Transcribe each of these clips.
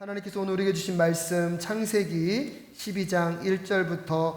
하나님께서 오늘 우리에게 주신 말씀 창세기 12장 1절부터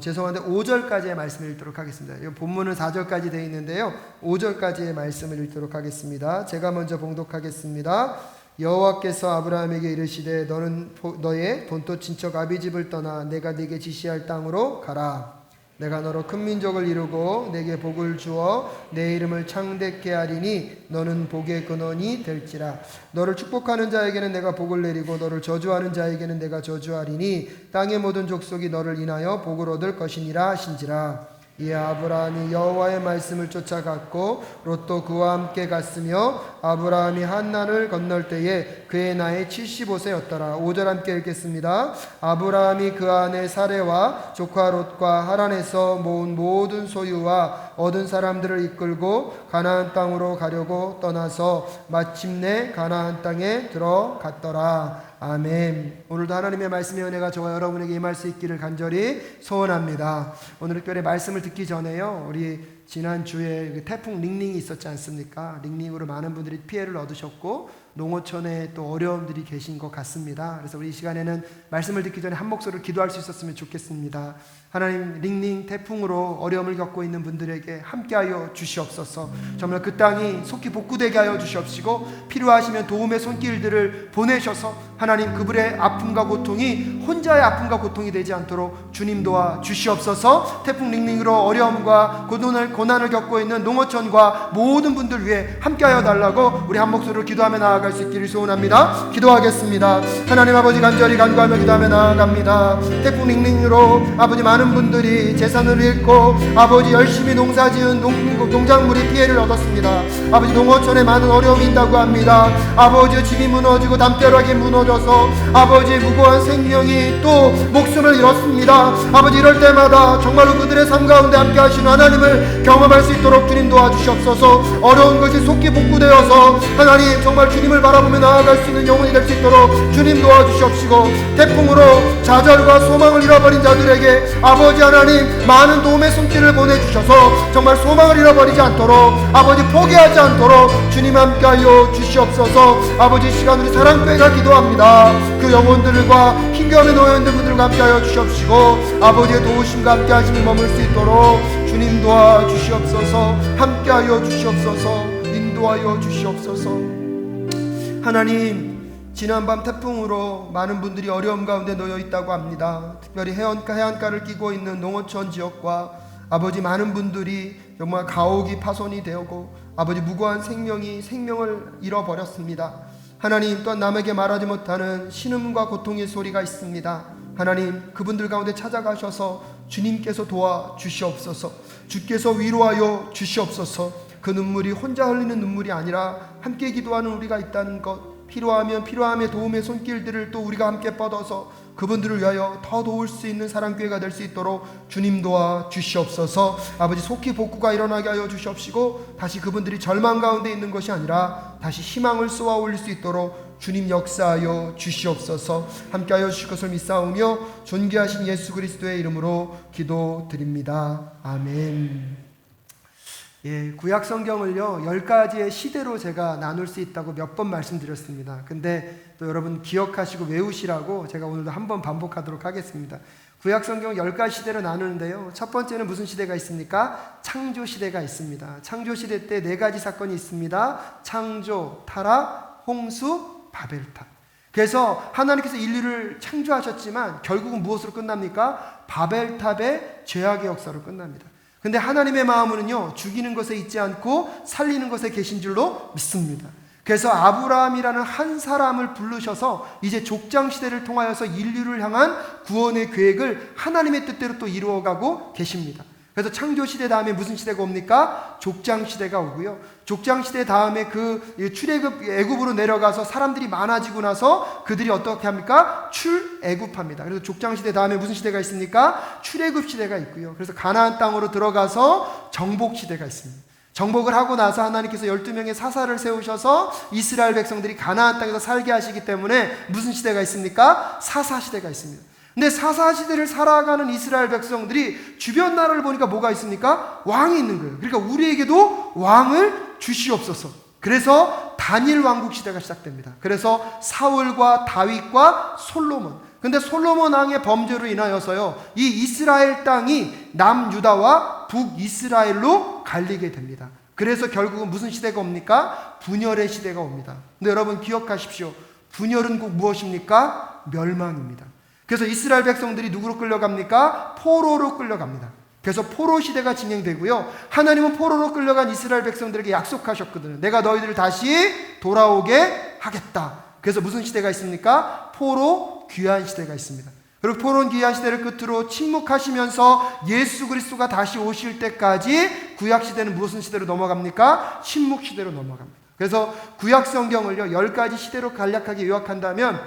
죄송한데 5절까지의 말씀을 읽도록 하겠습니다. 이 본문은 4절까지 되어 있는데요, 5절까지의 말씀을 읽도록 하겠습니다. 제가 먼저 봉독하겠습니다. 여호와께서 아브라함에게 이르시되 너는 너의 본토 친척 아비집을 떠나 내가 네게 지시할 땅으로 가라. 내가 너로 큰 민족을 이루고 내게 복을 주어 내 이름을 창대케 하리니 너는 복의 근원이 될지라. 너를 축복하는 자에게는 내가 복을 내리고 너를 저주하는 자에게는 내가 저주하리니 땅의 모든 족속이 너를 인하여 복을 얻을 것이니라 하신지라. 이에 아브라함이 여호와의 말씀을 쫓아갔고 롯도 그와 함께 갔으며 아브라함이 한난을 건널 때에 그의 나이 75세였더라. 5절 함께 읽겠습니다. 아브라함이 그 아내 사레와 조카 롯과 하란에서 모은 모든 소유와 얻은 사람들을 이끌고 가나안 땅으로 가려고 떠나서 마침내 가나안 땅에 들어갔더라. 아멘. 오늘도 하나님의 말씀의 은혜가 저와 여러분에게 임할 수 있기를 간절히 소원합니다. 오늘 특별히 말씀을 듣기 전에요, 우리 지난주에 태풍 링링이 있었지 않습니까? 링링으로 많은 분들이 피해를 얻으셨고 농어촌에 또 어려움들이 계신 것 같습니다. 그래서 우리 이 시간에는 말씀을 듣기 전에 한 목소리로 기도할 수 있었으면 좋겠습니다. 하나님, 링링 태풍으로 어려움을 겪고 있는 분들에게 함께하여 주시옵소서. 정말 그 땅이 속히 복구되게 하여 주시옵시고 필요하시면 도움의 손길들을 보내셔서 하나님, 그분의 아픔과 고통이 혼자의 아픔과 고통이 되지 않도록 주님 도와 주시옵소서. 태풍 링링으로 어려움과 고난을 겪고 있는 농어촌과 모든 분들 위해 함께하여 달라고 우리 한 목소리로 기도하며 나아갈 수 있기를 소원합니다. 기도하겠습니다. 하나님 아버지, 간절히 간구하며 기도하며 나아갑니다. 태풍 링링으로 아버지, 많은 분들이 재산을 잃고 아버지 열심히 농사지은 농작물이 피해를 얻었습니다. 아버지, 농어촌에 많은 어려움이 있다고 합니다. 아버지, 집이 무너지고 담벼락이 무너져서 아버지 무고한 생명이 또 목숨을 잃었습니다. 아버지, 이럴 때마다 정말로 그들의 삶 가운데 함께 하시는 하나님을 경험할 수 있도록 주님 도와주시옵소서. 어려운 것이 속히 복구되어서 하나님 정말 주님을 바라보며 나아갈 수 있는 영혼이 될 수 있도록 주님 도와주시옵시고, 태풍으로 좌절과 소망을 잃어버린 자들에게 아버지 하나님 많은 도움의 손길을 보내주셔서 정말 소망을 잃어버리지 않도록, 아버지 포기하지 않도록 주님 함께하여 주시옵소서. 아버지, 시간 우리 사랑교회가 기도합니다. 그 영혼들과 힘겨움에 놓여있는 분들과 함께하여 주시옵시고 아버지의 도우심과 함께하심이 머물 수 있도록 주님 도와주시옵소서. 함께하여 주시옵소서. 인도하여 주시옵소서. 하나님, 지난밤 태풍으로 많은 분들이 어려움 가운데 놓여 있다고 합니다. 특별히 해안가를 끼고 있는 농어촌 지역과 아버지, 많은 분들이 정말 가옥이 파손이 되고 아버지 무고한 생명을 잃어버렸습니다. 하나님, 또한 남에게 말하지 못하는 신음과 고통의 소리가 있습니다. 하나님, 그분들 가운데 찾아가셔서 주님께서 도와주시옵소서. 주께서 위로하여 주시옵소서. 그 눈물이 혼자 흘리는 눈물이 아니라 함께 기도하는 우리가 있다는 것, 필요하면 필요함의 도움의 손길들을 또 우리가 함께 뻗어서 그분들을 위하여 더 도울 수 있는 사랑교회가 될 수 있도록 주님 도와 주시옵소서. 아버지, 속히 복구가 일어나게 하여 주시옵시고 다시 그분들이 절망 가운데 있는 것이 아니라 다시 희망을 쏘아 올릴 수 있도록 주님 역사하여 주시옵소서. 함께하여 주실 것을 믿사오며 존귀하신 예수 그리스도의 이름으로 기도드립니다. 아멘. 구약 성경을요 10가지의 시대로 제가 나눌 수 있다고 몇 번 말씀드렸습니다. 근데 또 여러분 기억하시고 외우시라고 제가 오늘도 한번 반복하도록 하겠습니다. 구약 성경 10가지 시대로 나누는데요, 첫 번째는 무슨 시대가 있습니까? 창조 시대가 있습니다. 창조 시대 때 4가지 사건이 있습니다. 창조, 타락, 홍수, 바벨탑. 그래서 하나님께서 인류를 창조하셨지만 결국은 무엇으로 끝납니까? 바벨탑의 죄악의 역사로 끝납니다. 근데 하나님의 마음은요, 죽이는 것에 있지 않고 살리는 것에 계신 줄로 믿습니다. 그래서 아브라함이라는 한 사람을 부르셔서 이제 족장시대를 통하여서 인류를 향한 구원의 계획을 하나님의 뜻대로 또 이루어가고 계십니다. 그래서 창조시대 다음에 무슨 시대가 옵니까? 족장시대가 오고요, 족장시대 다음에 그 출애굽 애굽으로 내려가서 사람들이 많아지고 나서 그들이 어떻게 합니까? 출애굽합니다. 그래서 족장시대 다음에 무슨 시대가 있습니까? 출애굽시대가 있고요, 그래서 가나안 땅으로 들어가서 정복시대가 있습니다. 정복을 하고 나서 하나님께서 12명의 사사를 세우셔서 이스라엘 백성들이 가나안 땅에서 살게 하시기 때문에 무슨 시대가 있습니까? 사사시대가 있습니다. 근데 사사시대를 살아가는 이스라엘 백성들이 주변 나라를 보니까 뭐가 있습니까? 왕이 있는 거예요. 그러니까 우리에게도 왕을 주시옵소서. 그래서 단일 왕국 시대가 시작됩니다. 그래서 사울과 다윗과 솔로몬. 근데 솔로몬 왕의 범죄로 인하여서요, 이 이스라엘 땅이 남유다와 북이스라엘로 갈리게 됩니다. 그래서 결국은 무슨 시대가 옵니까? 분열의 시대가 옵니다. 근데 여러분 기억하십시오. 분열은 꼭 무엇입니까? 멸망입니다. 그래서 이스라엘 백성들이 누구로 끌려갑니까? 포로로 끌려갑니다. 그래서 포로 시대가 진행되고요. 하나님은 포로로 끌려간 이스라엘 백성들에게 약속하셨거든요. 내가 너희들을 다시 돌아오게 하겠다. 그래서 무슨 시대가 있습니까? 포로 귀환 시대가 있습니다. 그리고 포로 귀환 시대를 끝으로 침묵하시면서 예수 그리스도가 다시 오실 때까지 구약 시대는 무슨 시대로 넘어갑니까? 침묵 시대로 넘어갑니다. 그래서 구약 성경을요 10가지 시대로 간략하게 요약한다면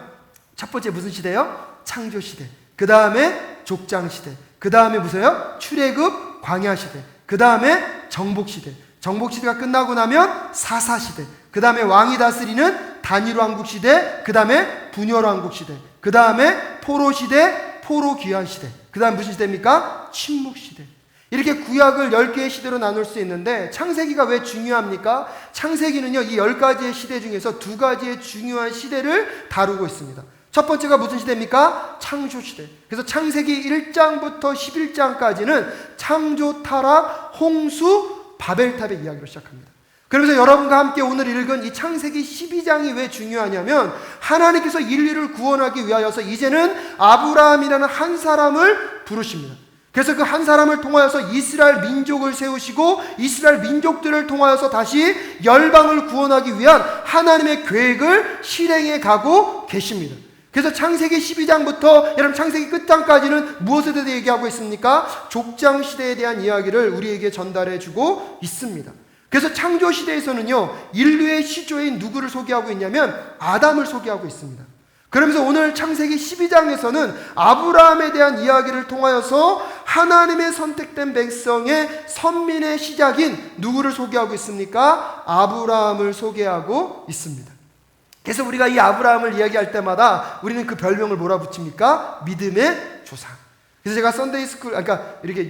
첫 번째 무슨 시대요? 창조 시대. 그 다음에 족장 시대. 그 다음에 무슨요? 출애굽 광야 시대. 그 다음에 정복 시대. 정복 시대가 끝나고 나면 사사 시대. 그 다음에 왕이 다스리는 단일 왕국 시대. 그 다음에 분열 왕국 시대. 그 다음에 포로 시대, 포로 귀환 시대. 그 다음 무슨 시대입니까? 침묵 시대. 이렇게 구약을 10개의 시대로 나눌 수 있는데 창세기가 왜 중요합니까? 창세기는요 이 10가지의 시대 중에서 2가지의 중요한 시대를 다루고 있습니다. 첫 번째가 무슨 시대입니까? 창조 시대. 그래서 창세기 1장부터 11장까지는 창조, 타락, 홍수, 바벨탑의 이야기로 시작합니다. 그러면서 여러분과 함께 오늘 읽은 이 창세기 12장이 왜 중요하냐면 하나님께서 인류를 구원하기 위하여서 이제는 아브라함이라는 한 사람을 부르십니다. 그래서 그 한 사람을 통하여서 이스라엘 민족을 세우시고 이스라엘 민족들을 통하여서 다시 열방을 구원하기 위한 하나님의 계획을 실행해 가고 계십니다. 그래서 창세기 12장부터 여러분 창세기 끝장까지는 무엇에 대해 얘기하고 있습니까? 족장 시대에 대한 이야기를 우리에게 전달해 주고 있습니다. 그래서 창조 시대에서는요 인류의 시조인 누구를 소개하고 있냐면 아담을 소개하고 있습니다. 그러면서 오늘 창세기 12장에서는 아브라함에 대한 이야기를 통하여서 하나님의 선택된 백성의 선민의 시작인 누구를 소개하고 있습니까? 아브라함을 소개하고 있습니다. 그래서 우리가 이 아브라함을 이야기할 때마다 우리는 그 별명을 뭐라 붙입니까? 믿음의 조상. 그래서 제가 썬데이 스쿨, 그러니까 이렇게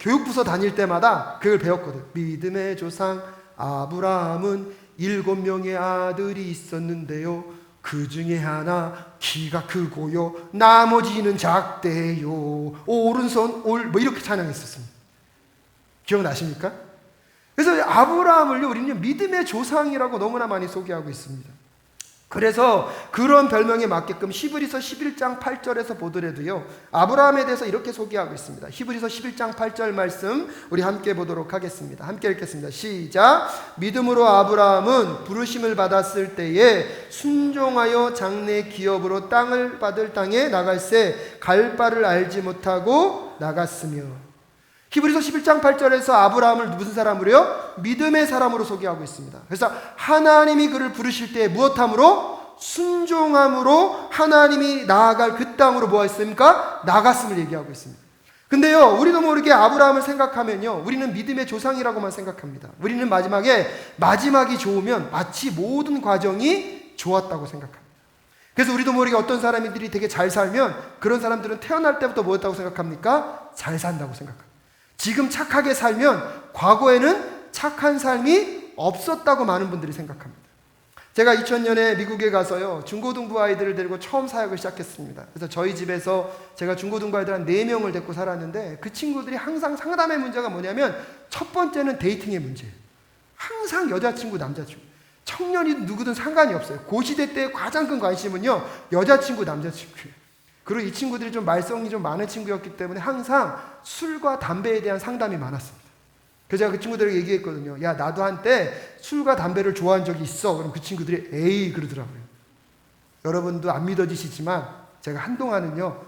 교육부서 다닐 때마다 그걸 배웠거든요. 믿음의 조상 아브라함은 7명의 아들이 있었는데요. 그 중에 하나 키가 크고요. 나머지는 작대요. 오른손 뭐 이렇게 찬양했었습니다. 기억나십니까? 그래서 아브라함을요 우리는 믿음의 조상이라고 너무나 많이 소개하고 있습니다. 그래서 그런 별명에 맞게끔 히브리서 11장 8절에서 보더라도요 아브라함에 대해서 이렇게 소개하고 있습니다. 히브리서 11장 8절 말씀 우리 함께 보도록 하겠습니다. 함께 읽겠습니다. 시작. 믿음으로 아브라함은 부르심을 받았을 때에 순종하여 장래 기업으로 땅을 받을 땅에 나갈새 갈 바를 알지 못하고 나갔으며. 히브리서 11장 8절에서 아브라함을 무슨 사람으로요? 믿음의 사람으로 소개하고 있습니다. 그래서 하나님이 그를 부르실 때 무엇함으로? 순종함으로 하나님이 나아갈 그 땅으로 뭐 했습니까? 나갔음을 얘기하고 있습니다. 근데요 우리도 모르게 아브라함을 생각하면요 우리는 믿음의 조상이라고만 생각합니다. 우리는 마지막이 좋으면 마치 모든 과정이 좋았다고 생각합니다. 그래서 우리도 모르게 어떤 사람들이 되게 잘 살면 그런 사람들은 태어날 때부터 뭐였다고 생각합니까? 잘 산다고 생각합니다. 지금 착하게 살면 과거에는 착한 삶이 없었다고 많은 분들이 생각합니다. 제가 2000년에 미국에 가서요 중고등부 아이들을 데리고 처음 사역을 시작했습니다. 그래서 저희 집에서 제가 중고등부 아이들 한 4명을 데리고 살았는데 그 친구들이 항상 상담의 문제가 뭐냐면 첫 번째는 데이팅의 문제예요. 항상 여자친구 남자친구 청년이든 누구든 상관이 없어요. 그 시대 때 가장 큰 관심은요 여자친구 남자친구예요. 그리고 이 친구들이 좀 말썽이 좀 많은 친구였기 때문에 항상 술과 담배에 대한 상담이 많았습니다. 그래서 제가 그 친구들에게 얘기했거든요. 야 나도 한때 술과 담배를 좋아한 적이 있어. 그럼 그 친구들이 에이 그러더라고요. 여러분도 안 믿어지시지만 제가 한동안은요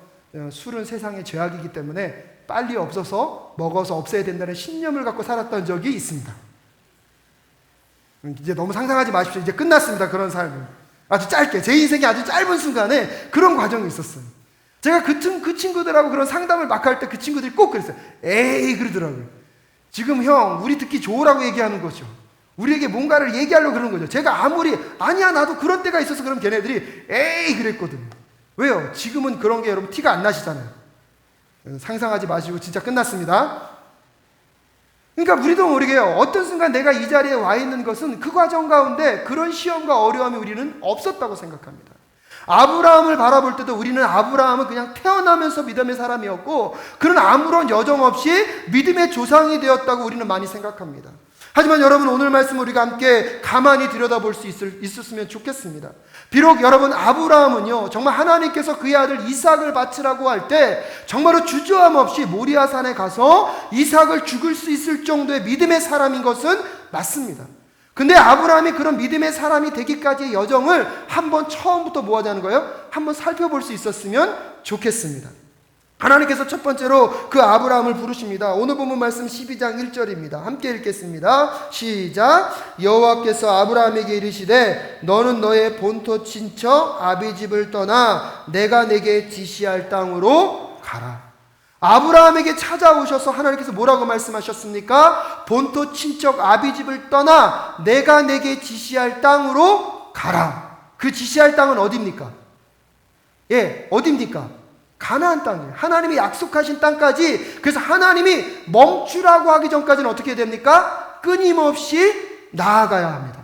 술은 세상의 죄악이기 때문에 빨리 없어서 먹어서 없애야 된다는 신념을 갖고 살았던 적이 있습니다. 이제 너무 상상하지 마십시오. 이제 끝났습니다. 그런 삶은 아주 짧게 제 인생의 아주 짧은 순간에 그런 과정이 있었어요. 제가 그 친구들하고 그런 상담을 막 할 때 그 친구들이 꼭 그랬어요. 에이 그러더라고요. 지금 형 우리 듣기 좋으라고 얘기하는 거죠. 우리에게 뭔가를 얘기하려고 그러는 거죠. 제가 아무리 아니야 나도 그런 때가 있어서 그럼 걔네들이 에이 그랬거든요. 왜요? 지금은 그런 게 여러분 티가 안 나시잖아요. 상상하지 마시고 진짜 끝났습니다. 그러니까 우리도 모르게 어떤 순간 내가 이 자리에 와 있는 것은 그 과정 가운데 그런 시험과 어려움이 우리는 없었다고 생각합니다. 아브라함을 바라볼 때도 우리는 아브라함은 그냥 태어나면서 믿음의 사람이었고 그는 아무런 여정 없이 믿음의 조상이 되었다고 우리는 많이 생각합니다. 하지만 여러분, 오늘 말씀 우리가 함께 가만히 들여다볼 수 있었으면 좋겠습니다. 비록 여러분, 아브라함은요 정말 하나님께서 그의 아들 이삭을 바치라고 할 때 정말로 주저함 없이 모리아산에 가서 이삭을 죽일 수 있을 정도의 믿음의 사람인 것은 맞습니다. 근데 아브라함이 그런 믿음의 사람이 되기까지의 여정을 한번 처음부터 뭐 하자는 거예요? 한번 살펴볼 수 있었으면 좋겠습니다. 하나님께서 첫 번째로 그 아브라함을 부르십니다. 오늘 본문 말씀 12장 1절입니다. 함께 읽겠습니다. 시작. 여호와께서 아브라함에게 이르시되 너는 너의 본토 친척 아비집을 떠나 내가 내게 지시할 땅으로 가라. 아브라함에게 찾아오셔서 하나님께서 뭐라고 말씀하셨습니까? 본토 친척 아비집을 떠나 내가 내게 지시할 땅으로 가라. 그 지시할 땅은 어디입니까? 어디입니까? 가나안 땅이에요. 하나님이 약속하신 땅까지. 그래서 하나님이 멈추라고 하기 전까지는 어떻게 됩니까? 끊임없이 나아가야 합니다.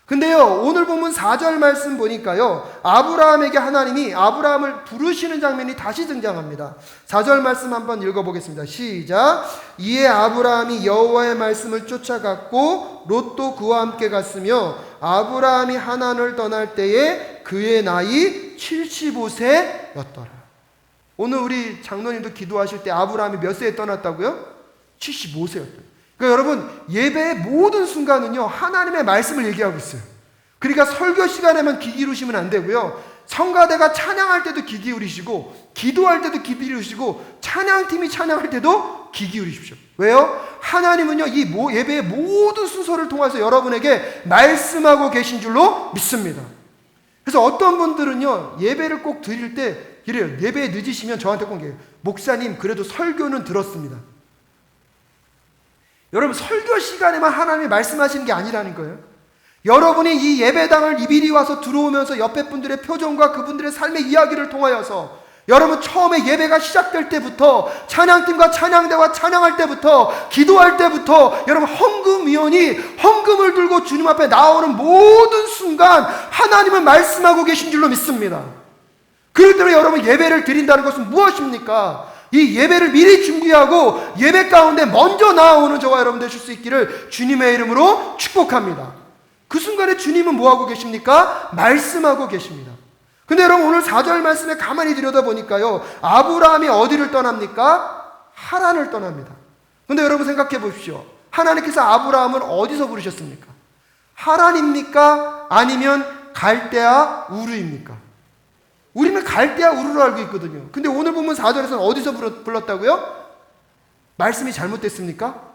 근데요, 오늘 본문 4절 말씀 보니까요, 아브라함에게 하나님이 아브라함을 부르시는 장면이 다시 등장합니다. 4절 말씀 한번 읽어보겠습니다. 시작. 이에 아브라함이 여호와의 말씀을 쫓아갔고 롯도 그와 함께 갔으며 아브라함이 하란을 떠날 때에 그의 나이 75세였더라. 오늘 우리 장로님도 기도하실 때 아브라함이 몇 세에 떠났다고요? 75세였대요. 그러니까 여러분, 예배의 모든 순간은요 하나님의 말씀을 얘기하고 있어요. 그러니까 설교 시간에만 귀 기울이시면 안 되고요, 성가대가 찬양할 때도 귀 기울이시고 기도할 때도 귀 기울이시고 찬양팀이 찬양할 때도 귀 기울이십시오. 왜요? 하나님은요 이 예배의 모든 순서를 통해서 여러분에게 말씀하고 계신 줄로 믿습니다. 그래서 어떤 분들은요 예배를 꼭 드릴 때 이래요. 예배에 늦으시면 저한테 꼭 얘기해요. 목사님, 그래도 설교는 들었습니다. 여러분, 설교 시간에만 하나님이 말씀하시는 게 아니라는 거예요. 여러분이 이 예배당을 미리 와서 들어오면서 옆에 분들의 표정과 그분들의 삶의 이야기를 통하여서 여러분 처음에 예배가 시작될 때부터 찬양팀과 찬양대와 찬양할 때부터 기도할 때부터 여러분 헌금위원이 헌금을 들고 주님 앞에 나오는 모든 순간 하나님은 말씀하고 계신 줄로 믿습니다. 그럴 때로 여러분 예배를 드린다는 것은 무엇입니까? 이 예배를 미리 준비하고 예배 가운데 먼저 나아오는 저와 여러분 되실 수 있기를 주님의 이름으로 축복합니다. 그 순간에 주님은 뭐하고 계십니까? 말씀하고 계십니다. 근데 여러분 오늘 4절 말씀에 가만히 들여다보니까요, 아브라함이 어디를 떠납니까? 하란을 떠납니다. 근데 여러분 생각해 보십시오. 하나님께서 아브라함을 어디서 부르셨습니까? 하란입니까? 아니면 갈대아 우르입니까? 우리는 갈대아 우르로 알고 있거든요. 근데 오늘 보면 4절에서는 어디서 불렀다고요? 말씀이 잘못됐습니까?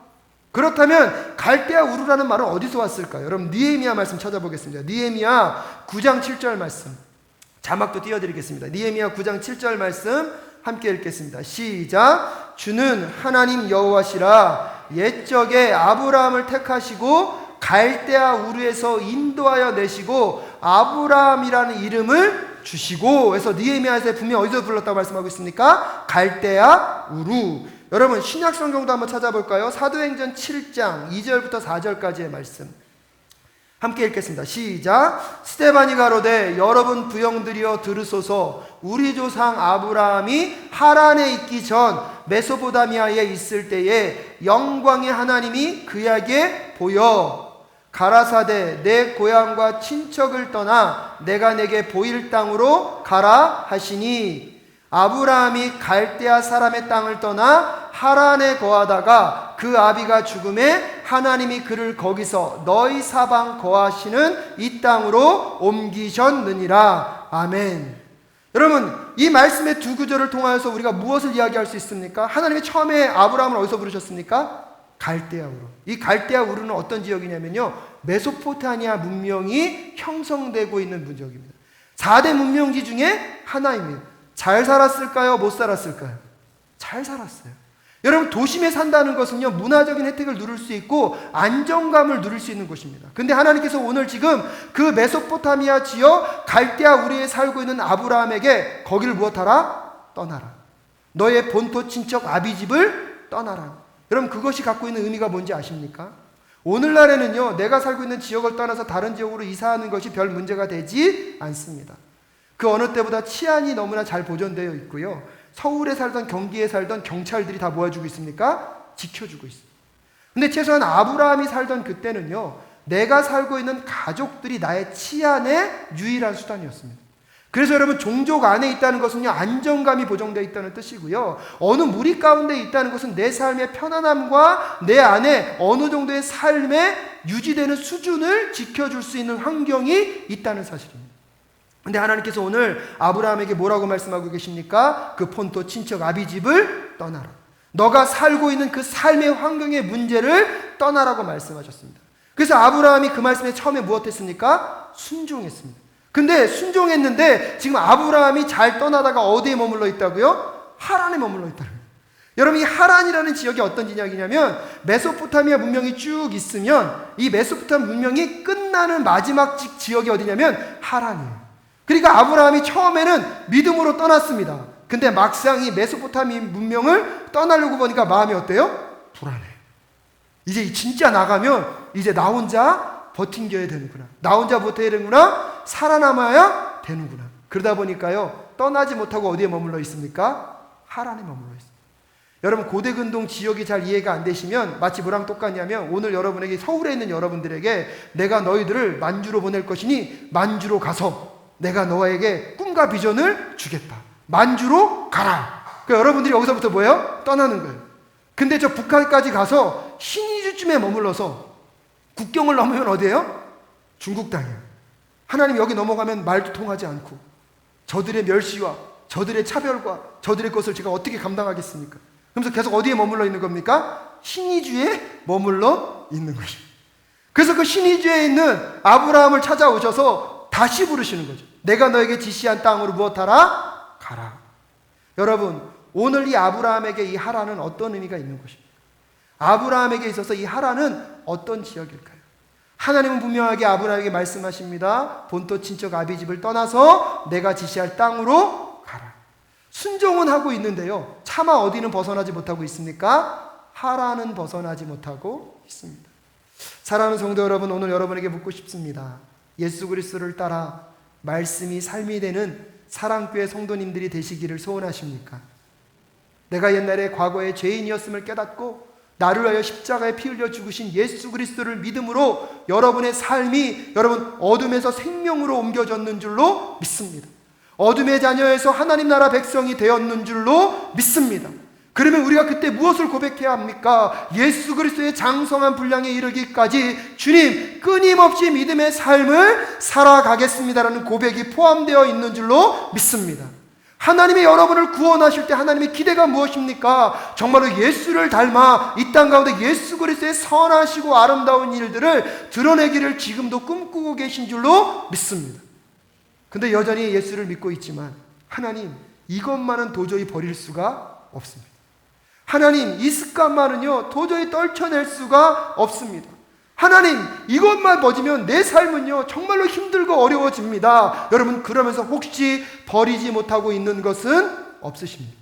그렇다면 갈대아 우르라는 말은 어디서 왔을까요? 여러분 느헤미야 말씀 찾아보겠습니다. 느헤미야 9장 7절 말씀, 자막도 띄워드리겠습니다. 느헤미야 9장 7절 말씀 함께 읽겠습니다. 시작. 주는 하나님 여호와시라. 옛적에 아브라함을 택하시고 갈대아 우르에서 인도하여 내시고 아브라함이라는 이름을 주시고. 해서 느헤미야에서 분명히 어디서 불렀다고 말씀하고 있습니까? 갈대아 우르. 여러분 신약 성경도 한번 찾아볼까요? 사도행전 7장 2절부터 4절까지의 말씀 함께 읽겠습니다. 시작. 스데반이 가로되 여러분 부형들이여 들으소서. 우리 조상 아브라함이 하란에 있기 전 메소포다미아에 있을 때에 영광의 하나님이 그에게 보여 가라사대 내 고향과 친척을 떠나 내가 내게 보일 땅으로 가라 하시니, 아브라함이 갈대아 사람의 땅을 떠나 하란에 거하다가 그 아비가 죽음에 하나님이 그를 거기서 너희 사방 거하시는 이 땅으로 옮기셨느니라. 아멘. 여러분 이 말씀의 두 구절을 통하여서 우리가 무엇을 이야기할 수 있습니까? 하나님이 처음에 아브라함을 어디서 부르셨습니까? 갈대아 우르. 이 갈대아 우르는 어떤 지역이냐면요, 메소포타미아 문명이 형성되고 있는 문적입니다. 4대 문명지 중에 하나입니다. 잘 살았을까요? 못 살았을까요? 잘 살았어요. 여러분 도심에 산다는 것은요 문화적인 혜택을 누릴 수 있고 안정감을 누릴 수 있는 곳입니다. 근데 하나님께서 오늘 지금 그 메소포타미아 지역 갈대아 우르에 살고 있는 아브라함에게 거기를 무엇하라? 떠나라. 너의 본토 친척 아비집을 떠나라. 여러분 그것이 갖고 있는 의미가 뭔지 아십니까? 오늘날에는요, 내가 살고 있는 지역을 떠나서 다른 지역으로 이사하는 것이 별 문제가 되지 않습니다. 그 어느 때보다 치안이 너무나 잘 보존되어 있고요. 서울에 살던 경기에 살던 경찰들이 다 모아주고 있습니까? 지켜주고 있습니다. 근데 최소한 아브라함이 살던 그때는요, 내가 살고 있는 가족들이 나의 치안의 유일한 수단이었습니다. 그래서 여러분, 종족 안에 있다는 것은요, 안정감이 보장되어 있다는 뜻이고요. 어느 무리 가운데 있다는 것은 내 삶의 편안함과 내 안에 어느 정도의 삶에 유지되는 수준을 지켜줄 수 있는 환경이 있다는 사실입니다. 근데 하나님께서 오늘 아브라함에게 뭐라고 말씀하고 계십니까? 그 폰토 친척 아비집을 떠나라. 너가 살고 있는 그 삶의 환경의 문제를 떠나라고 말씀하셨습니다. 그래서 아브라함이 그 말씀에 처음에 무엇했습니까? 순종했습니다. 근데 순종했는데 지금 아브라함이 잘 떠나다가 어디에 머물러 있다고요? 하란에 머물러 있다는 거예요. 여러분, 이 하란이라는 지역이 어떤 지역이냐면 메소포타미아 문명이 쭉 있으면 이 메소포타미아 문명이 끝나는 마지막 지역이 어디냐면 하란이에요. 그러니까 아브라함이 처음에는 믿음으로 떠났습니다. 근데 막상 이 메소포타미아 문명을 떠나려고 보니까 마음이 어때요? 불안해. 이제 진짜 나가면 이제 나 혼자 버팅겨야 되는구나. 나 혼자 버텨야 되는구나. 살아남아야 되는구나. 그러다 보니까요, 떠나지 못하고 어디에 머물러 있습니까? 하란에 머물러 있습니다. 여러분, 고대근동 지역이 잘 이해가 안 되시면 마치 뭐랑 똑같냐면 오늘 여러분에게, 서울에 있는 여러분들에게 내가 너희들을 만주로 보낼 것이니 만주로 가서 내가 너에게 꿈과 비전을 주겠다. 만주로 가라. 그러니까 여러분들이 여기서부터 뭐예요? 떠나는 거예요. 근데 저 북한까지 가서 신의주쯤에 머물러서 국경을 넘으면 어디예요? 중국 땅이에요. 하나님, 여기 넘어가면 말도 통하지 않고 저들의 멸시와 저들의 차별과 저들의 것을 제가 어떻게 감당하겠습니까? 그러면서 계속 어디에 머물러 있는 겁니까? 신의주에 머물러 있는 것이죠. 그래서 그 신의주에 있는 아브라함을 찾아오셔서 다시 부르시는 거죠. 내가 너에게 지시한 땅으로 무엇하라? 가라. 여러분, 오늘 이 아브라함에게 이 하란은 어떤 의미가 있는 것입니까? 아브라함에게 있어서 이 하란은 어떤 지역일까요? 하나님은 분명하게 아브라함에게 말씀하십니다. 본토 친척 아비집을 떠나서 내가 지시할 땅으로 가라. 순종은 하고 있는데요, 차마 어디는 벗어나지 못하고 있습니까? 하란은 벗어나지 못하고 있습니다. 사랑하는 성도 여러분, 오늘 여러분에게 묻고 싶습니다. 예수 그리스도를 따라 말씀이 삶이 되는 사랑교회 성도님들이 되시기를 소원하십니까? 내가 옛날에 과거에 죄인이었음을 깨닫고 나를 위하여 십자가에 피 흘려 죽으신 예수 그리스도를 믿음으로 여러분의 삶이 여러분 어둠에서 생명으로 옮겨졌는 줄로 믿습니다. 어둠의 자녀에서 하나님 나라 백성이 되었는 줄로 믿습니다. 그러면 우리가 그때 무엇을 고백해야 합니까? 예수 그리스도의 장성한 분량에 이르기까지 주님, 끊임없이 믿음의 삶을 살아가겠습니다라는 고백이 포함되어 있는 줄로 믿습니다. 하나님이 여러분을 구원하실 때 하나님의 기대가 무엇입니까? 정말로 예수를 닮아 이 땅 가운데 예수 그리스도의 선하시고 아름다운 일들을 드러내기를 지금도 꿈꾸고 계신 줄로 믿습니다. 근데 여전히 예수를 믿고 있지만 하나님, 이것만은 도저히 버릴 수가 없습니다. 하나님, 이 습관만은요 도저히 떨쳐낼 수가 없습니다. 하나님, 이것만 버지면 내 삶은요 정말로 힘들고 어려워집니다. 여러분, 그러면서 혹시 버리지 못하고 있는 것은 없으십니까?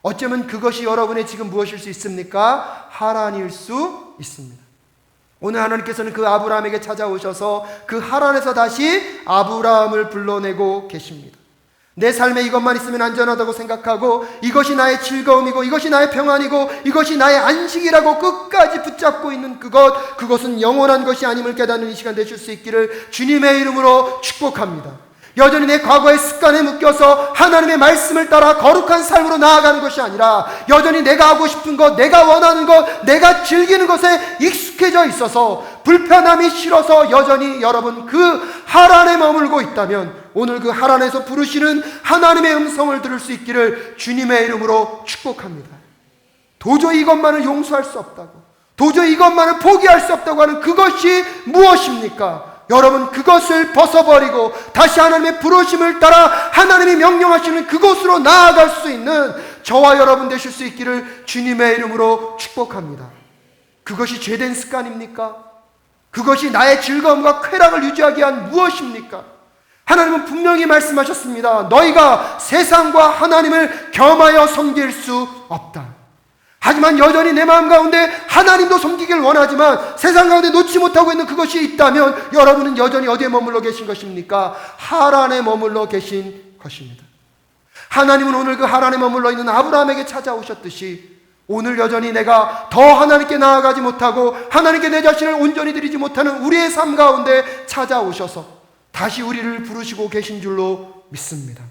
어쩌면 그것이 여러분의 지금 무엇일 수 있습니까? 하란일 수 있습니다. 오늘 하나님께서는 그 아브라함에게 찾아오셔서 그 하란에서 다시 아브라함을 불러내고 계십니다. 내 삶에 이것만 있으면 안전하다고 생각하고 이것이 나의 즐거움이고 이것이 나의 평안이고 이것이 나의 안식이라고 끝까지 붙잡고 있는 그것은 영원한 것이 아님을 깨닫는 이 시간 되실 수 있기를 주님의 이름으로 축복합니다. 여전히 내 과거의 습관에 묶여서 하나님의 말씀을 따라 거룩한 삶으로 나아가는 것이 아니라 여전히 내가 하고 싶은 것, 내가 원하는 것, 내가 즐기는 것에 익숙해져 있어서 불편함이 싫어서 여전히 여러분 그 하란에 머물고 있다면 오늘 그 하란에서 부르시는 하나님의 음성을 들을 수 있기를 주님의 이름으로 축복합니다. 도저히 이것만을 용서할 수 없다고, 도저히 이것만을 포기할 수 없다고 하는 그것이 무엇입니까? 여러분, 그것을 벗어버리고 다시 하나님의 부르심을 따라 하나님이 명령하시는 그곳으로 나아갈 수 있는 저와 여러분 되실 수 있기를 주님의 이름으로 축복합니다. 그것이 죄된 습관입니까? 그것이 나의 즐거움과 쾌락을 유지하기 위한 무엇입니까? 하나님은 분명히 말씀하셨습니다. 너희가 세상과 하나님을 겸하여 섬길 수 없다. 하지만 여전히 내 마음 가운데 하나님도 섬기길 원하지만 세상 가운데 놓지 못하고 있는 그것이 있다면 여러분은 여전히 어디에 머물러 계신 것입니까? 하란에 머물러 계신 것입니다. 하나님은 오늘 그 하란에 머물러 있는 아브라함에게 찾아오셨듯이 오늘 여전히 내가 더 하나님께 나아가지 못하고 하나님께 내 자신을 온전히 드리지 못하는 우리의 삶 가운데 찾아오셔서 다시 우리를 부르시고 계신 줄로 믿습니다.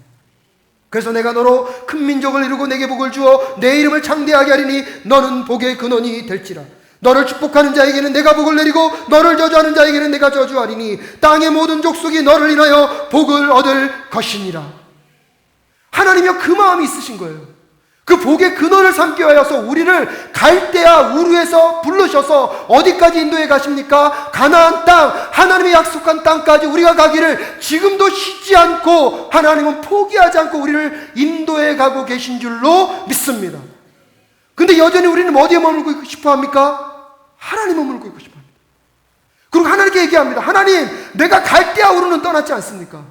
그래서 내가 너로 큰 민족을 이루고 내게 복을 주어 내 이름을 창대하게 하리니 너는 복의 근원이 될지라. 너를 축복하는 자에게는 내가 복을 내리고 너를 저주하는 자에게는 내가 저주하리니 땅의 모든 족속이 너를 인하여 복을 얻을 것이니라. 하나님이요, 그 마음이 있으신 거예요. 그 복의 근원을 삼기 위하여서 우리를 갈대아 우르에서 부르셔서 어디까지 인도해 가십니까? 가나안 땅, 하나님이 약속한 땅까지 우리가 가기를 지금도 쉬지 않고 하나님은 포기하지 않고 우리를 인도해 가고 계신 줄로 믿습니다. 근데 여전히 우리는 어디에 머물고 있고 싶어 합니까? 하나님에 머물고 있고 싶어 합니다. 그리고 하나님께 얘기합니다. 하나님, 내가 갈대아 우르는 떠났지 않습니까?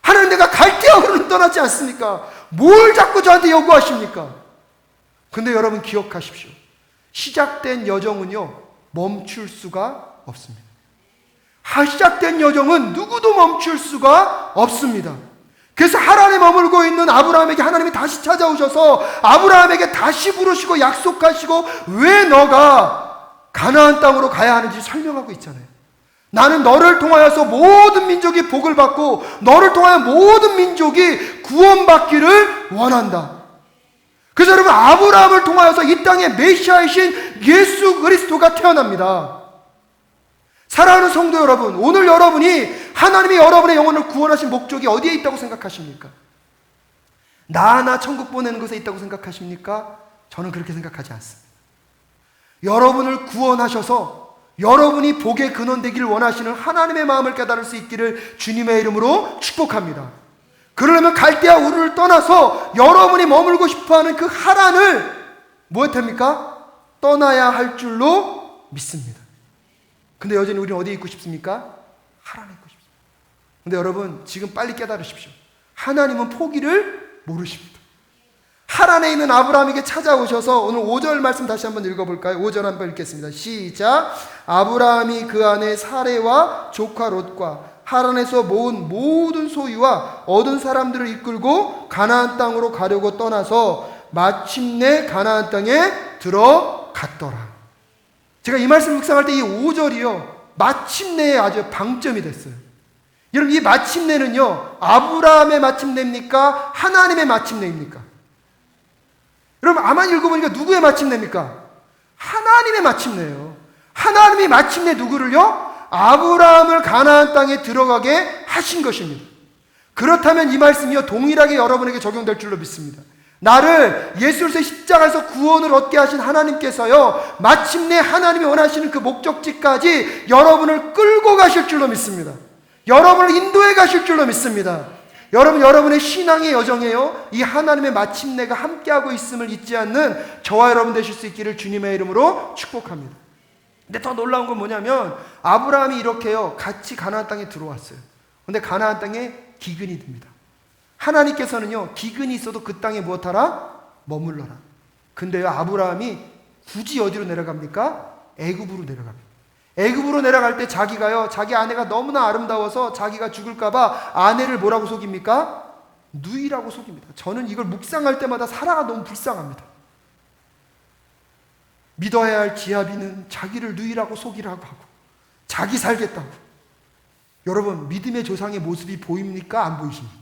하나님, 내가 갈대아 우르는 떠났지 않습니까? 뭘 자꾸 저한테 요구하십니까? 근데 여러분 기억하십시오. 시작된 여정은요, 멈출 수가 없습니다. 시작된 여정은 누구도 멈출 수가 없습니다. 그래서 하란에 머물고 있는 아브라함에게 하나님이 다시 찾아오셔서 아브라함에게 다시 부르시고 약속하시고 왜 너가 가나안 땅으로 가야 하는지 설명하고 있잖아요. 나는 너를 통하여서 모든 민족이 복을 받고 너를 통하여 모든 민족이 구원받기를 원한다. 그래서 여러분, 아브라함을 통하여서 이 땅에 메시아이신 예수 그리스도가 태어납니다. 사랑하는 성도 여러분, 오늘 여러분이 하나님이 여러분의 영혼을 구원하신 목적이 어디에 있다고 생각하십니까? 나 하나 천국 보내는 것에 있다고 생각하십니까? 저는 그렇게 생각하지 않습니다. 여러분을 구원하셔서 여러분이 복의 근원 되기를 원하시는 하나님의 마음을 깨달을 수 있기를 주님의 이름으로 축복합니다. 그러려면 갈대아 우르를 떠나서 여러분이 머물고 싶어하는 그 하란을 무엇합니까? 떠나야 할 줄로 믿습니다. 근데 여전히 우리는 어디에 있고 싶습니까? 하란에 있고 싶습니다. 근데 여러분, 지금 빨리 깨달으십시오. 하나님은 포기를 모르십니다. 하란에 있는 아브라함에게 찾아오셔서 오늘 5절 말씀 다시 한번 읽어볼까요? 5절 한번 읽겠습니다. 시작. 아브라함이 그 안에 사레와 조카 롯과 하란에서 모은 모든 소유와 얻은 사람들을 이끌고 가나안 땅으로 가려고 떠나서 마침내 가나안 땅에 들어갔더라. 제가 이 말씀 묵상할 때 이 5절이요, 마침내에 아주 방점이 됐어요. 여러분, 이 마침내는요, 아브라함의 마침내입니까? 하나님의 마침내입니까? 여러분, 아마 읽어보니까 누구의 마침내입니까? 하나님의 마침내예요. 하나님이 마침내 누구를요? 아브라함을 가나안 땅에 들어가게 하신 것입니다. 그렇다면 이 말씀이요, 동일하게 여러분에게 적용될 줄로 믿습니다. 나를 예수 그리스도의 십자가에서 구원을 얻게 하신 하나님께서요, 마침내 하나님이 원하시는 그 목적지까지 여러분을 끌고 가실 줄로 믿습니다. 여러분을 인도해 가실 줄로 믿습니다. 여러분, 여러분의 신앙의 여정에요, 이 하나님의 마침내가 함께하고 있음을 잊지 않는 저와 여러분 되실 수 있기를 주님의 이름으로 축복합니다. 근데 더 놀라운 건 뭐냐면 아브라함이 이렇게요, 같이 가나안 땅에 들어왔어요. 근데 가나안 땅에 기근이 듭니다. 하나님께서는요, 기근이 있어도 그 땅에 무엇하라? 머물러라. 근데요, 아브라함이 굳이 어디로 내려갑니까? 애굽으로 내려갑니다. 애굽으로 내려갈 때 자기가요, 자기 아내가 너무나 아름다워서 자기가 죽을까봐 아내를 뭐라고 속입니까? 누이라고 속입니다. 저는 이걸 묵상할 때마다 사라가 너무 불쌍합니다. 믿어야 할 지아비는 자기를 누이라고 속이라고 하고 자기 살겠다고. 여러분, 믿음의 조상의 모습이 보입니까? 안 보이십니까?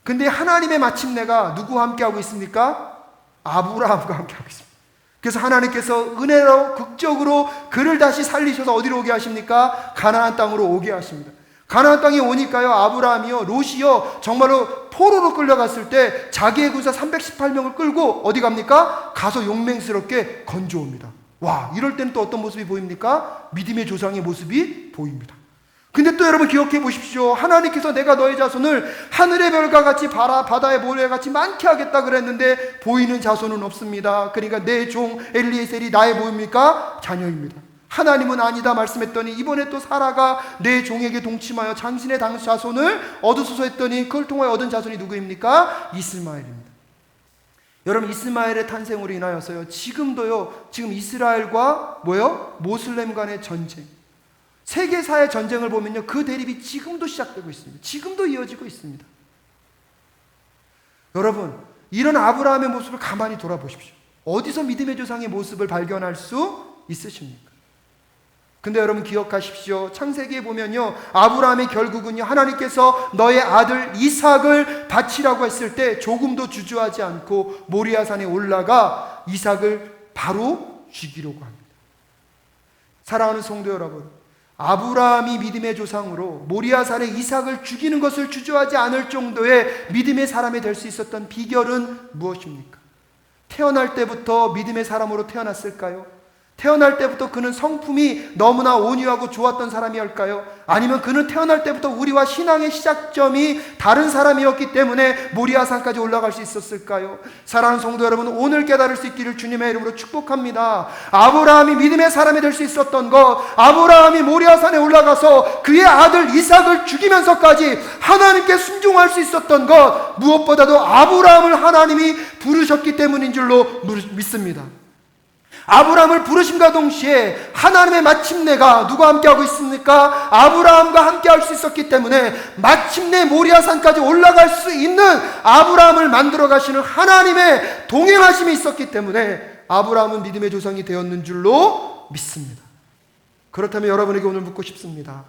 근데 하나님의 마침내가 누구와 함께하고 있습니까? 아브라함과 함께하고 있습니다. 그래서 하나님께서 은혜로 극적으로 그를 다시 살리셔서 어디로 오게 하십니까? 가나안 땅으로 오게 하십니다. 가나안 땅에 오니까요, 아브라함이요, 롯이요, 정말로 포로로 끌려갔을 때 자기의 군사 318명을 끌고 어디 갑니까? 가서 용맹스럽게 건져옵니다. 와, 이럴 때는 또 어떤 모습이 보입니까? 믿음의 조상의 모습이 보입니다. 근데 또 여러분 기억해 보십시오. 하나님께서 내가 너의 자손을 하늘의 별과 같이 바다의 모래와 같이 많게 하겠다 그랬는데 보이는 자손은 없습니다. 그러니까 내 종 엘리에셀이 나의 뭡니까? 자녀입니다. 하나님은 아니다 말씀했더니 이번에 또 사라가 내 종에게 동침하여 당신의 자손을 얻으소서 했더니 그걸 통하여 얻은 자손이 누구입니까? 이스마엘입니다. 여러분, 이스마엘의 탄생으로 인하여서요, 지금 이스라엘과 모슬렘 간의 전쟁, 세계사의 전쟁을 보면요, 그 대립이 지금도 시작되고 있습니다. 지금도 이어지고 있습니다. 여러분, 이런 아브라함의 모습을 가만히 돌아보십시오. 어디서 믿음의 조상의 모습을 발견할 수 있으십니까? 근데 여러분 기억하십시오. 창세기에 보면요, 아브라함의 결국은요, 하나님께서 너의 아들 이삭을 바치라고 했을 때 조금도 주저하지 않고 모리아산에 올라가 이삭을 바로 죽이려고 합니다. 사랑하는 성도 여러분, 아브라함이 믿음의 조상으로 모리아산에 이삭을 죽이는 것을 주저하지 않을 정도의 믿음의 사람이 될 수 있었던 비결은 무엇입니까? 태어날 때부터 믿음의 사람으로 태어났을까요? 태어날 때부터 그는 성품이 너무나 온유하고 좋았던 사람이었을까요? 아니면 그는 태어날 때부터 우리와 신앙의 시작점이 다른 사람이었기 때문에 모리아산까지 올라갈 수 있었을까요? 사랑하는 성도 여러분, 오늘 깨달을 수 있기를 주님의 이름으로 축복합니다. 아브라함이 믿음의 사람이 될 수 있었던 것, 아브라함이 모리아산에 올라가서 그의 아들 이삭을 죽이면서까지 하나님께 순종할 수 있었던 것, 무엇보다도 아브라함을 하나님이 부르셨기 때문인 줄로 믿습니다. 아브라함을 부르심과 동시에 하나님의 마침내가 누가 함께하고 있습니까? 아브라함과 함께할 수 있었기 때문에 마침내 모리아산까지 올라갈 수 있는 아브라함을 만들어 가시는 하나님의 동행하심이 있었기 때문에 아브라함은 믿음의 조상이 되었는 줄로 믿습니다. 그렇다면 여러분에게 오늘 묻고 싶습니다.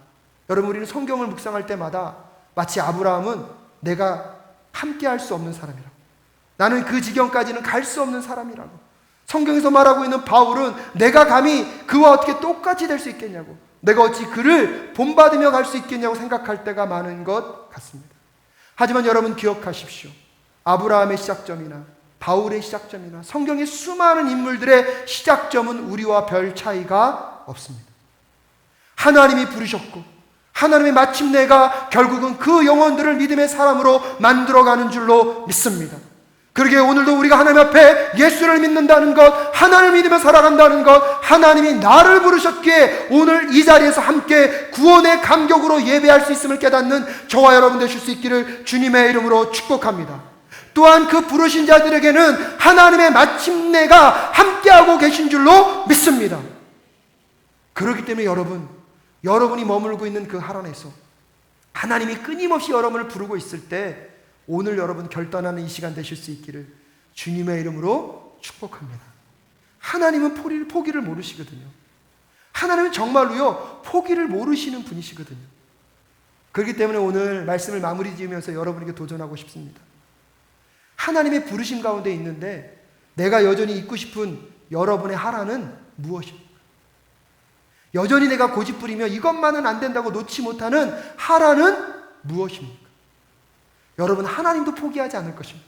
여러분, 우리는 성경을 묵상할 때마다 마치 아브라함은 내가 함께할 수 없는 사람이라고, 나는 그 지경까지는 갈 수 없는 사람이라고, 성경에서 말하고 있는 바울은 내가 감히 그와 어떻게 똑같이 될 수 있겠냐고, 내가 어찌 그를 본받으며 갈 수 있겠냐고 생각할 때가 많은 것 같습니다. 하지만 여러분 기억하십시오. 아브라함의 시작점이나 바울의 시작점이나 성경의 수많은 인물들의 시작점은 우리와 별 차이가 없습니다. 하나님이 부르셨고 하나님의 마침내가 결국은 그 영혼들을 믿음의 사람으로 만들어가는 줄로 믿습니다. 그러기에 오늘도 우리가 하나님 앞에 예수를 믿는다는 것, 하나님을 믿으며 살아간다는 것, 하나님이 나를 부르셨기에 오늘 이 자리에서 함께 구원의 감격으로 예배할 수 있음을 깨닫는 저와 여러분 되실 수 있기를 주님의 이름으로 축복합니다. 또한 그 부르신 자들에게는 하나님의 마침내가 함께하고 계신 줄로 믿습니다. 그렇기 때문에 여러분이 머물고 있는 그 하란에서 하나님이 끊임없이 여러분을 부르고 있을 때 오늘 여러분 결단하는 이 시간 되실 수 있기를 주님의 이름으로 축복합니다. 하나님은 포기를 모르시거든요. 하나님은 정말로요, 포기를 모르시는 분이시거든요. 그렇기 때문에 오늘 말씀을 마무리 지으면서 여러분에게 도전하고 싶습니다. 하나님의 부르심 가운데 있는데 내가 여전히 있고 싶은 여러분의 하란은 무엇입니까? 여전히 내가 고집부리며 이것만은 안 된다고 놓지 못하는 하란은 무엇입니까? 여러분, 하나님도 포기하지 않을 것입니다.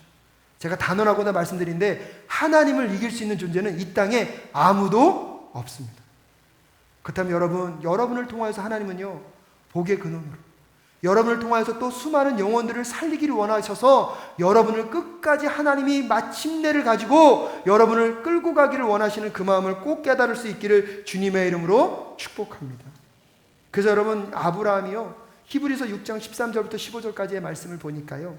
제가 단언하고나 말씀드리는데 하나님을 이길 수 있는 존재는 이 땅에 아무도 없습니다. 그렇다면 여러분을 통하여서 하나님은요, 복의 근원으로 여러분을 통하여서 또 수많은 영혼들을 살리기를 원하셔서 여러분을 끝까지 하나님이 마침내를 가지고 여러분을 끌고 가기를 원하시는 그 마음을 꼭 깨달을 수 있기를 주님의 이름으로 축복합니다. 그래서 여러분, 아브라함이요, 히브리서 6장 13절부터 15절까지의 말씀을 보니까요,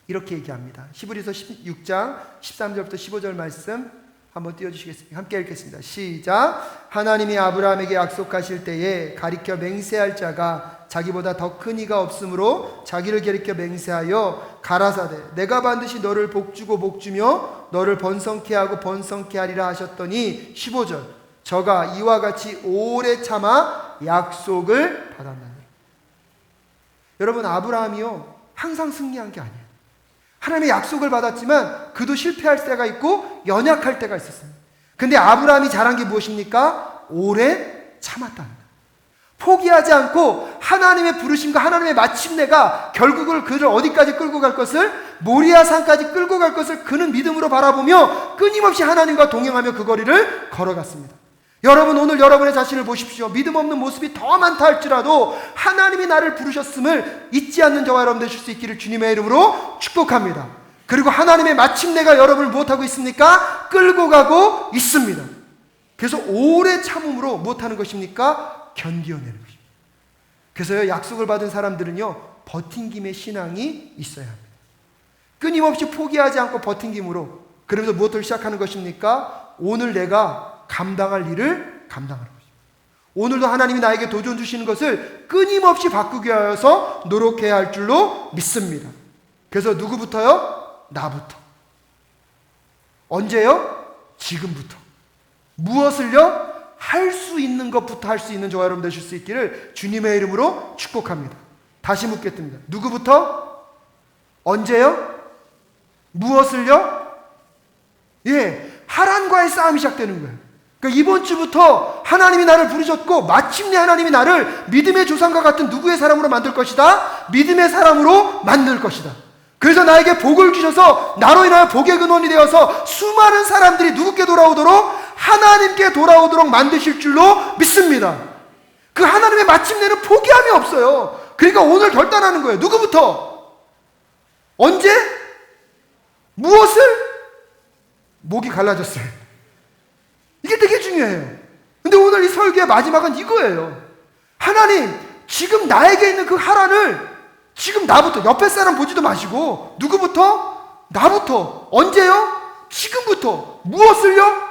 이렇게 얘기합니다. 히브리서 6장 13절부터 15절 말씀 한번 띄워주시겠습니까? 함께 읽겠습니다. 시작. 하나님이 아브라함에게 약속하실 때에 가리켜 맹세할 자가 자기보다 더 큰 이가 없으므로 자기를 가리켜 맹세하여 가라사대 내가 반드시 너를 복주고 복주며 너를 번성케 하고 번성케 하리라 하셨더니 15절 저가 이와 같이 오래 참아 약속을 받았나니. 여러분, 아브라함이요, 항상 승리한 게 아니에요. 하나님의 약속을 받았지만 그도 실패할 때가 있고 연약할 때가 있었습니다. 근데 아브라함이 잘한 게 무엇입니까? 오래 참았다는 거예요. 포기하지 않고 하나님의 부르심과 하나님의 마침내가 결국을 그를 어디까지 끌고 갈 것을, 모리아산까지 끌고 갈 것을 그는 믿음으로 바라보며 끊임없이 하나님과 동행하며 그 거리를 걸어갔습니다. 여러분, 오늘 여러분의 자신을 보십시오. 믿음 없는 모습이 더 많다 할지라도 하나님이 나를 부르셨음을 잊지 않는 저와 여러분 되실 수 있기를 주님의 이름으로 축복합니다. 그리고 하나님의 마침내가 여러분을 무엇하고 있습니까? 끌고 가고 있습니다. 그래서 오래 참음으로 무엇하는 것입니까? 견디어내는 것입니다. 그래서 약속을 받은 사람들은요, 버틴김의 신앙이 있어야 합니다. 끊임없이 포기하지 않고 버틴김으로 그러면서 무엇을 시작하는 것입니까? 오늘 내가 감당할 일을 감당하는 것입니다. 오늘도 하나님이 나에게 도전 주시는 것을 끊임없이 바꾸기 위하여서 노력해야 할 줄로 믿습니다. 그래서 누구부터요? 나부터. 언제요? 지금부터. 무엇을요? 할 수 있는 것부터 할 수 있는 저와 여러분 되실 수 있기를 주님의 이름으로 축복합니다. 다시 묻겠습니다. 누구부터? 언제요? 무엇을요? 예, 하란과의 싸움이 시작되는 거예요. 그러니까 이번 주부터 하나님이 나를 부르셨고 마침내 하나님이 나를 믿음의 조상과 같은 누구의 사람으로 만들 것이다. 믿음의 사람으로 만들 것이다. 그래서 나에게 복을 주셔서 나로 인하여 복의 근원이 되어서 수많은 사람들이 누구께 돌아오도록? 하나님께 돌아오도록 만드실 줄로 믿습니다. 그 하나님의 마침내는 포기함이 없어요. 그러니까 오늘 결단하는 거예요. 누구부터? 언제? 무엇을? 목이 갈라졌어요. 이게 되게 중요해요. 근데 오늘 이 설교의 마지막은 이거예요. 하나님, 지금 나에게 있는 그 하란을 지금 나부터, 옆에 사람 보지도 마시고 누구부터? 나부터. 언제요? 지금부터. 무엇을요?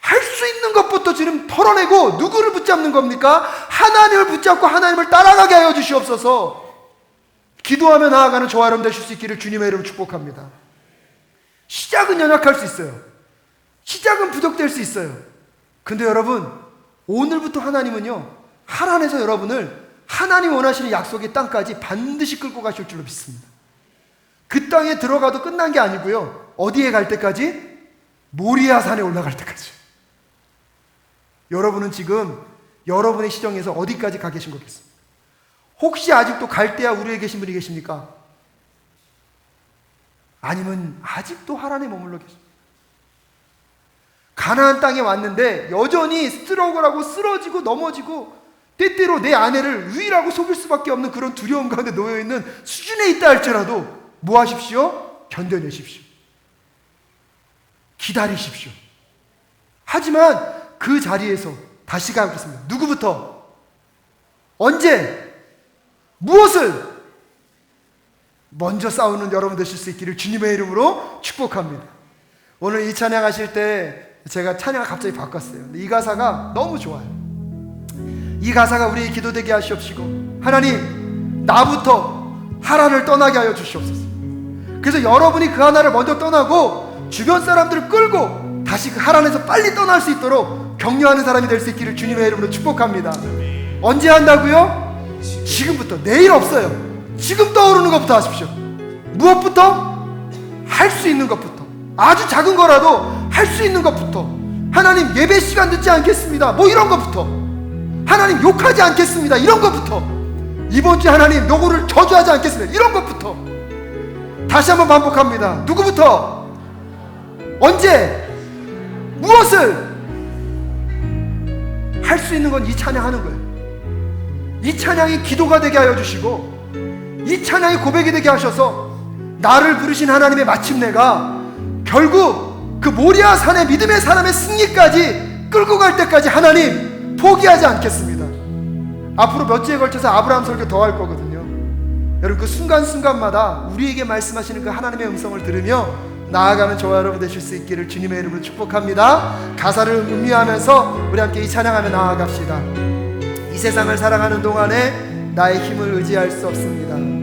할 수 있는 것부터 지금 털어내고 누구를 붙잡는 겁니까? 하나님을 붙잡고 하나님을 따라가게 하여 주시옵소서. 기도하며 나아가는 저와 여러분 되실 수 있기를 주님의 이름으로 축복합니다. 시작은 연약할 수 있어요. 시작은 부족될 수 있어요. 근데 여러분, 오늘부터 하나님은요, 하란에서 여러분을 하나님 원하시는 약속의 땅까지 반드시 끌고 가실 줄로 믿습니다. 그 땅에 들어가도 끝난 게 아니고요. 어디에 갈 때까지? 모리아 산에 올라갈 때까지. 여러분은 지금 여러분의 시정에서 어디까지 가 계신 거겠습니까? 혹시 아직도 갈대아 우르에 계신 분이 계십니까? 아니면 아직도 하란에 머물러 계십니까? 가나안 땅에 왔는데 여전히 스트러글하고 쓰러지고 넘어지고 때때로 내 아내를 유일하고 속일 수밖에 없는 그런 두려움 가운데 놓여있는 수준에 있다 할지라도 뭐 하십시오? 견뎌내십시오. 기다리십시오. 하지만 그 자리에서 다시 가겠습니다. 누구부터? 언제? 무엇을? 먼저 싸우는 여러분 되실 수 있기를 주님의 이름으로 축복합니다. 오늘 이 찬양 하실 때 제가 찬양을 갑자기 바꿨어요. 이 가사가 너무 좋아요. 이 가사가 우리의 기도되게 하시옵시고 하나님, 나부터 하란을 떠나게 하여 주시옵소서. 그래서 여러분이 그 하나를 먼저 떠나고 주변 사람들을 끌고 다시 그 하란에서 빨리 떠날 수 있도록 격려하는 사람이 될 수 있기를 주님의 이름으로 축복합니다. 언제 한다고요? 지금부터. 내일 없어요. 지금 떠오르는 것부터 하십시오. 무엇부터? 할 수 있는 것부터. 아주 작은 거라도 할 수 있는 것부터. 하나님, 예배 시간 듣지 않겠습니다. 뭐 이런 것부터. 하나님, 욕하지 않겠습니다. 이런 것부터. 이번 주에 하나님, 노고를 저주하지 않겠습니다. 이런 것부터. 다시 한번 반복합니다. 누구부터? 언제? 무엇을? 할 수 있는 건 이 찬양하는 거예요. 이 찬양이 기도가 되게 하여 주시고 이 찬양이 고백이 되게 하셔서 나를 부르신 하나님의 마침내가 결국 그 모리아 산의 믿음의 사람의 승리까지 끌고 갈 때까지 하나님 포기하지 않겠습니다. 앞으로 몇 주에 걸쳐서 아브라함 설교 더 할 거거든요. 여러분, 그 순간순간마다 우리에게 말씀하시는 그 하나님의 음성을 들으며 나아가는 저와 여러분 되실 수 있기를 주님의 이름으로 축복합니다. 가사를 음미하면서 우리 함께 이 찬양하며 나아갑시다. 이 세상을 살아가는 동안에 나의 힘을 의지할 수 없습니다.